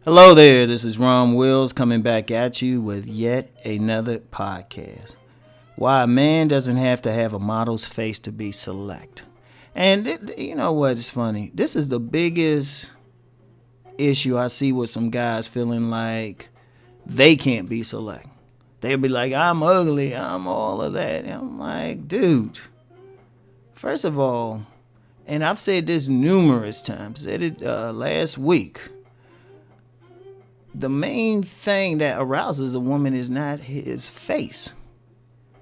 Hello there, this is Rom Wills coming back at you with yet another podcast. Why a man doesn't have to have a model's face to be select. And you know what is funny? This is the biggest issue I see with some guys feeling like they can't be select. They'll be like, I'm ugly, I'm all of that. And I'm like, dude, first of all, and I've said this numerous times, said it last week. The main thing that arouses a woman is not his face.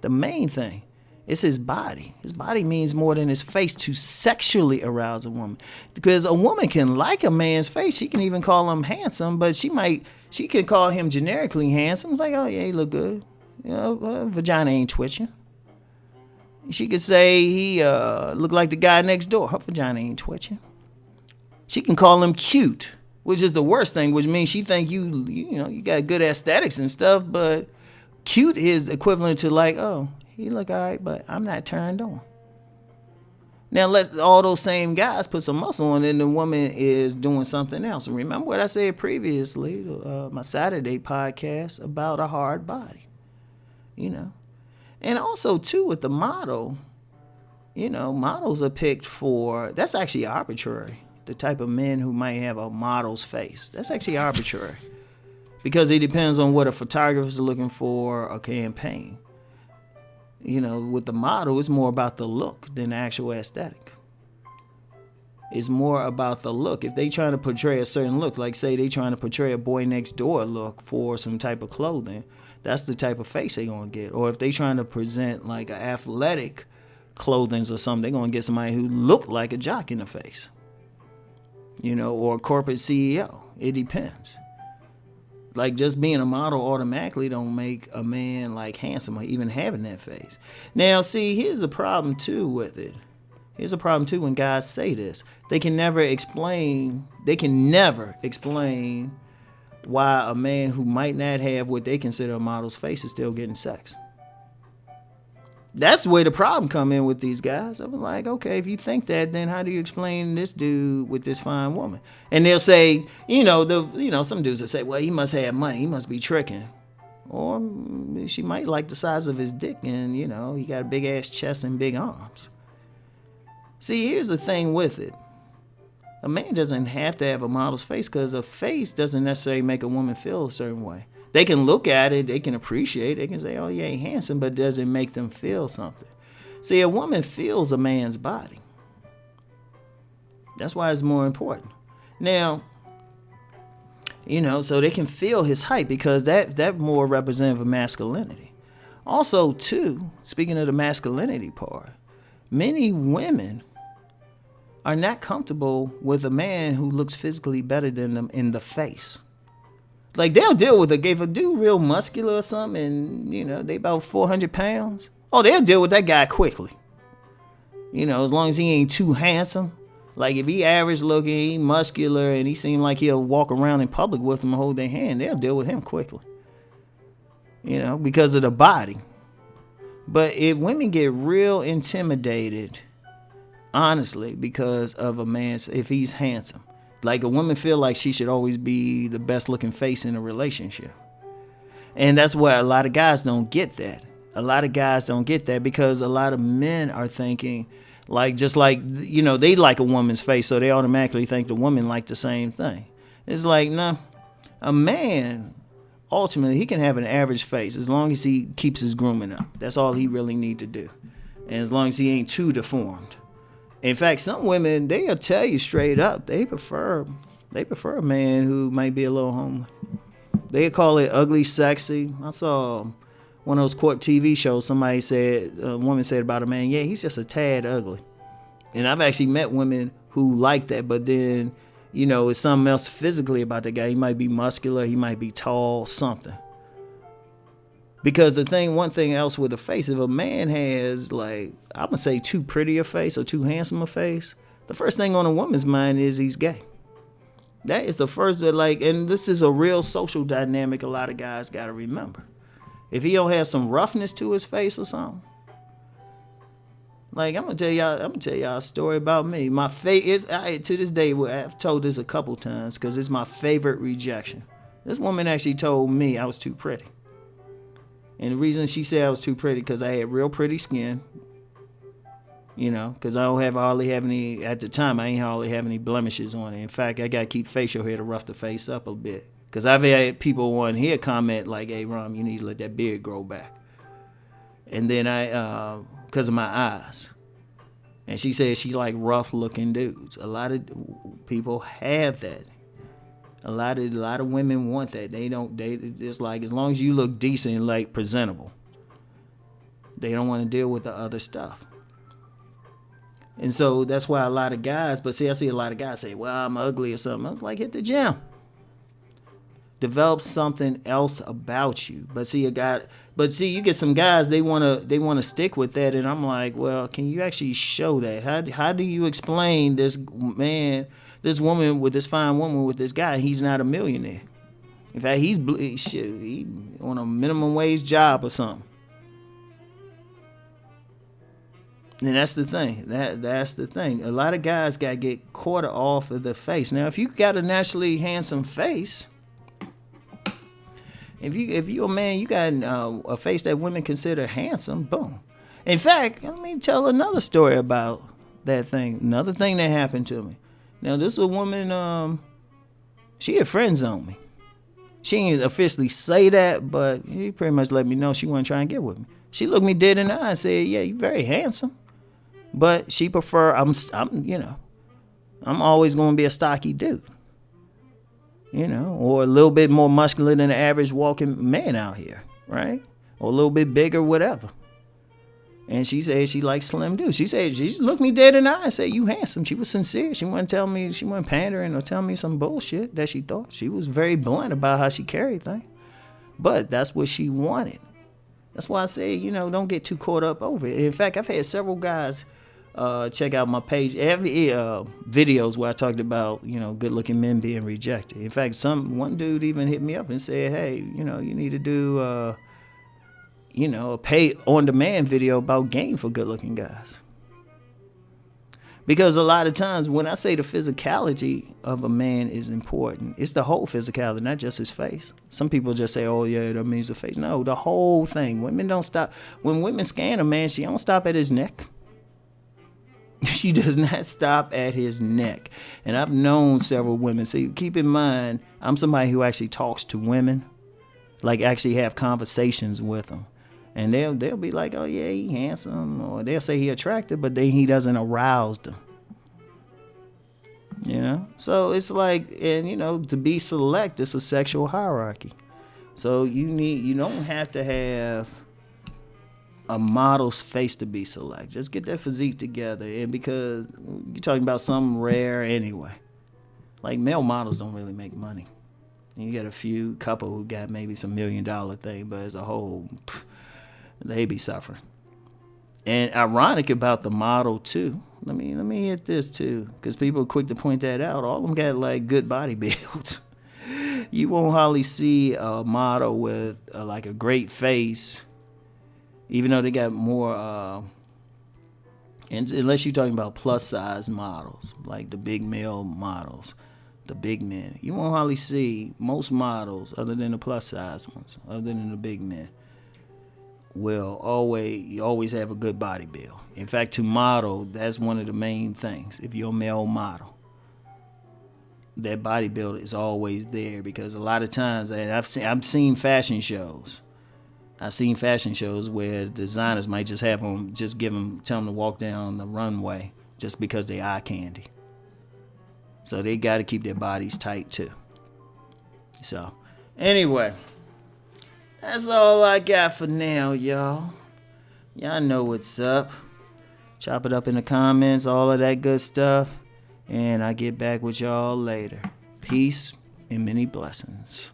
The main thing is his body. His body means more than his face to sexually arouse a woman. Because a woman can like a man's face. She can even call him handsome, but she can call him generically handsome. It's like, oh yeah, he look good. You know, vagina ain't twitching. She could say he look like the guy next door. Her vagina ain't twitching. She can call him cute, which is the worst thing, which means she think you got good aesthetics and stuff, but cute is equivalent to like, oh, he look all right, but I'm not turned on. Now, let all those same guys put some muscle on, and the woman is doing something else. Remember what I said previously, my Saturday podcast about a hard body, And also, too, with the model, models are picked for, that's actually arbitrary. The type of men who might have a model's face. That's actually arbitrary. Because it depends on what a photographer is looking for a campaign. With the model, it's more about the look than the actual aesthetic. It's more about the look. If they trying to portray a certain look, like say they trying to portray a boy next door look for some type of clothing, that's the type of face they going to get. Or if they trying to present like an athletic clothing or something, they going to get somebody who look like a jock in the face. Or a corporate CEO. It depends. Like just being a model automatically don't make a man like handsome or even having that face. Now, see, here's a problem too with it. Here's a problem too when guys say this. They can never explain why a man who might not have what they consider a model's face is still getting sex. That's where the problem come in with these guys. I'm like, okay, if you think that, then how do you explain this dude with this fine woman? And they'll say, some dudes will say, well, he must have money. He must be tricking. Or she might like the size of his dick and, he got a big ass chest and big arms. See, here's the thing with it. A man doesn't have to have a model's face because a face doesn't necessarily make a woman feel a certain way. They can look at it, they can appreciate it, they can say, oh yeah, he's handsome, but does it make them feel something? See, a woman feels a man's body. That's why it's more important. Now, so they can feel his height because that more represents masculinity. Also, too, speaking of the masculinity part, many women are not comfortable with a man who looks physically better than them in the face. Like, they'll deal with if a dude real muscular or something and, they about 400 pounds. Oh, they'll deal with that guy quickly. As long as he ain't too handsome. Like, if he average looking, he muscular, and he seem like he'll walk around in public with them and hold their hand, they'll deal with him quickly. Because of the body. But if women get real intimidated, honestly, because of a man, if he's handsome. Like a woman feel like she should always be the best looking face in a relationship. And that's why a lot of guys don't get that. A lot of guys don't get that because a lot of men are thinking like, just like, they like a woman's face. So they automatically think the woman like the same thing. It's like, nah, a man, ultimately, he can have an average face as long as he keeps his grooming up. That's all he really need to do. And as long as he ain't too deformed. In fact, some women, they'll tell you straight up, they prefer a man who might be a little homely. They call it ugly sexy. I saw one of those court TV shows, a woman said about a man, yeah, he's just a tad ugly. And I've actually met women who like that, but then, it's something else physically about the guy. He might be muscular, he might be tall, something. Because one thing else with a face, if a man has, like, I'm going to say too pretty a face or too handsome a face, the first thing on a woman's mind is he's gay. That is the first, and this is a real social dynamic a lot of guys got to remember. If he don't have some roughness to his face or something, Like I'm gonna tell y'all a story about me. My to this day, I've told this a couple times because it's my favorite rejection. This woman actually told me I was too pretty. And the reason she said I was too pretty because I had real pretty skin. You know, because I don't hardly have any, at the time, I ain't hardly have any blemishes on it. In fact, I got to keep facial hair to rough the face up a bit. Because I've had people on here comment like, hey, Rom, you need to let that beard grow back. And then because of my eyes. And she said she like rough looking dudes. A lot of people have that. A lot of women want that. It's like, as long as you look decent and like presentable, they don't want to deal with the other stuff. And so that's why a lot of guys, I see a lot of guys say, well, I'm ugly or something. I was like, hit the gym. Develop something else about you. But see, you get some guys, they wanna stick with that, and I'm like, well, can you actually show that? How do you explain this fine woman with this guy? He's not a millionaire. In fact, he's on a minimum wage job or something. And that's the thing. That's the thing. A lot of guys got to get caught off of the face. Now, if you got a naturally handsome face, if you're a man, you got a face that women consider handsome, boom. In fact, let me tell another story about that thing. Another thing that happened to me. Now, this is a woman, she had friend zoned me. She didn't officially say that, but she pretty much let me know she wasn't trying to get with me. She looked me dead in the eye and said, yeah, you're very handsome. But she prefer, I'm always going to be a stocky dude. Or a little bit more muscular than the average walking man out here, right? Or a little bit bigger, whatever. And she said she likes slim dudes. She said, she looked me dead in the eye and said, you handsome. She was sincere. She wasn't pandering or telling me some bullshit that she thought. She was very blunt about how she carried things. But that's what she wanted. That's why I say, don't get too caught up over it. In fact, I've had several guys check out my page, every videos where I talked about, good-looking men being rejected. In fact, one dude even hit me up and said, hey, you need to do, a pay-on-demand video about game for good-looking guys. Because a lot of times when I say the physicality of a man is important, it's the whole physicality, not just his face. Some people just say, oh, yeah, that means the face. No, the whole thing. Women don't stop. When women scan a man, she don't stop at his neck. She does not stop at his neck. And I've known several women. See, keep in mind, I'm somebody who actually talks to women, like actually have conversations with them. And they'll be like, oh, yeah, he handsome. Or they'll say he attractive, but then he doesn't arouse them. So it's like, and, to be select, it's a sexual hierarchy. So you don't have to have a model's face to be select. Just get that physique together. And because you're talking about something rare anyway. Like male models don't really make money. And you got a couple who got maybe some $1 million thing, but as a whole, they be suffering. And ironic about the model too. Let me hit this too, because people are quick to point that out. All of them got like good body builds. You won't hardly see a model with like a great face, even though they got more, unless you're talking about plus size models, like the big male models, the big men. You won't hardly see most models, other than the plus size ones, other than the big men, will always have a good body build. In fact, to model, that's one of the main things. If you're a male model, that body build is always there, because a lot of times, and I've seen fashion shows. I've seen fashion shows where designers might just have them, tell them to walk down the runway just because they eye candy. So they got to keep their bodies tight too. So anyway, that's all I got for now, y'all. Y'all know what's up. Chop it up in the comments, all of that good stuff. And I get back with y'all later. Peace and many blessings.